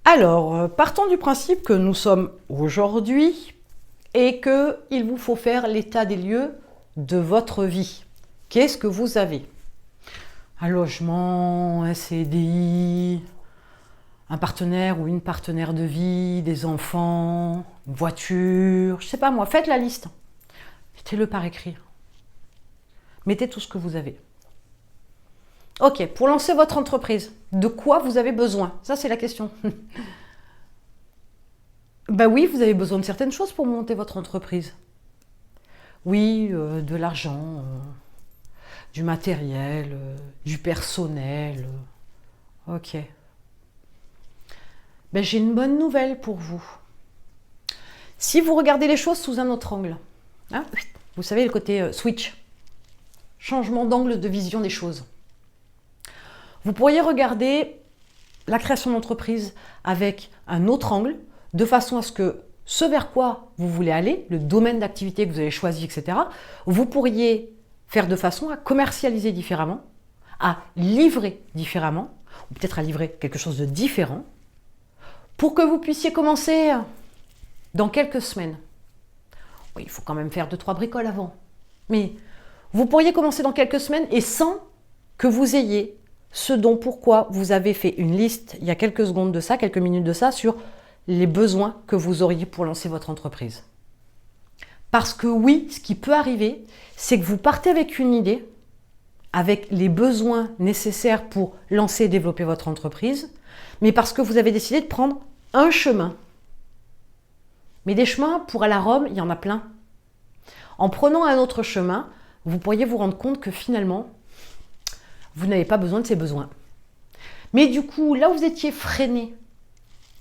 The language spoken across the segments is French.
Alors, partons du principe que nous sommes aujourd'hui et qu'il vous faut faire l'état des lieux de votre vie. Qu'est-ce que vous avez? Un logement, un CDI, un partenaire ou une partenaire de vie, des enfants, une voiture, je sais pas moi, faites la liste. Mettez-le par écrit. Mettez tout ce que vous avez. Ok, pour lancer votre entreprise, de quoi vous avez besoin? Ça, c'est la question. Ben oui, vous avez besoin de certaines choses pour monter votre entreprise. Oui, de l'argent, du matériel, du personnel. Ok. Ben, j'ai une bonne nouvelle pour vous. Si vous regardez les choses sous un autre angle, hein, vous savez le côté switch, changement d'angle de vision des choses. Vous pourriez regarder la création d'entreprise avec un autre angle, de façon à ce que ce vers quoi vous voulez aller, le domaine d'activité que vous avez choisi, etc., vous pourriez faire de façon à commercialiser différemment, à livrer différemment, ou peut-être à livrer quelque chose de différent, pour que vous puissiez commencer dans quelques semaines. Oui, il faut quand même faire 2-3 bricoles avant. Mais vous pourriez commencer dans quelques semaines et sans que vous ayez ce dont pourquoi vous avez fait une liste, il y a quelques secondes de ça, quelques minutes de ça, sur les besoins que vous auriez pour lancer votre entreprise. Parce que oui, ce qui peut arriver, c'est que vous partez avec une idée, avec les besoins nécessaires pour lancer et développer votre entreprise, mais parce que vous avez décidé de prendre un chemin. Mais des chemins pour aller à Rome, il y en a plein. En prenant un autre chemin, vous pourriez vous rendre compte que finalement, vous n'avez pas besoin de ces besoins. Mais du coup, là où vous étiez freiné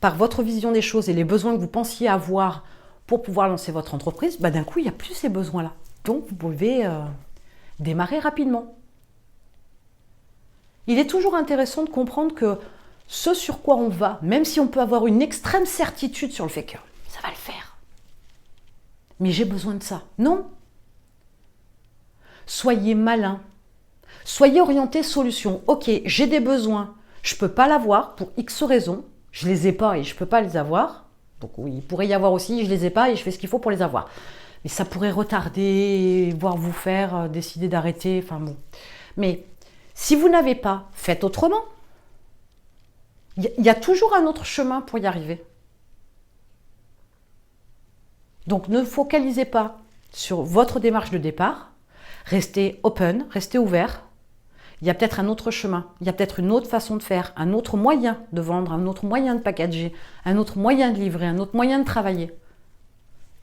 par votre vision des choses et les besoins que vous pensiez avoir pour pouvoir lancer votre entreprise, bah d'un coup, il n'y a plus ces besoins-là. Donc, vous pouvez démarrer rapidement. Il est toujours intéressant de comprendre que ce sur quoi on va, même si on peut avoir une extrême certitude sur le fait que ça va le faire, mais j'ai besoin de ça. Non. Soyez malin. Soyez orienté solution. Ok, j'ai des besoins, je ne peux pas l'avoir pour X raisons, je ne les ai pas et je ne peux pas les avoir. Donc oui, il pourrait y avoir aussi, je ne les ai pas et je fais ce qu'il faut pour les avoir. Mais ça pourrait retarder, voire vous faire décider d'arrêter, enfin bon. Mais si vous n'avez pas, faites autrement. Il y a toujours un autre chemin pour y arriver. Donc ne focalisez pas sur votre démarche de départ, restez open, restez ouvert. Il y a peut-être un autre chemin, il y a peut-être une autre façon de faire, un autre moyen de vendre, un autre moyen de packager, un autre moyen de livrer, un autre moyen de travailler,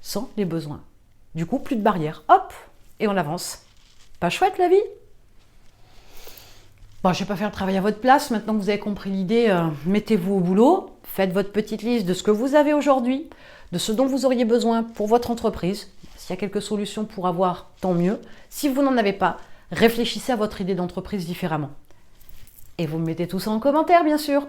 sans les besoins. Du coup, plus de barrières. Hop, et on avance. Pas chouette la vie? Bon, je ne vais pas faire le travail à votre place. Maintenant que vous avez compris l'idée, mettez-vous au boulot, faites votre petite liste de ce que vous avez aujourd'hui, de ce dont vous auriez besoin pour votre entreprise. S'il y a quelques solutions pour avoir, tant mieux. Si vous n'en avez pas, réfléchissez à votre idée d'entreprise différemment. Et vous me mettez tout ça en commentaire, bien sûr.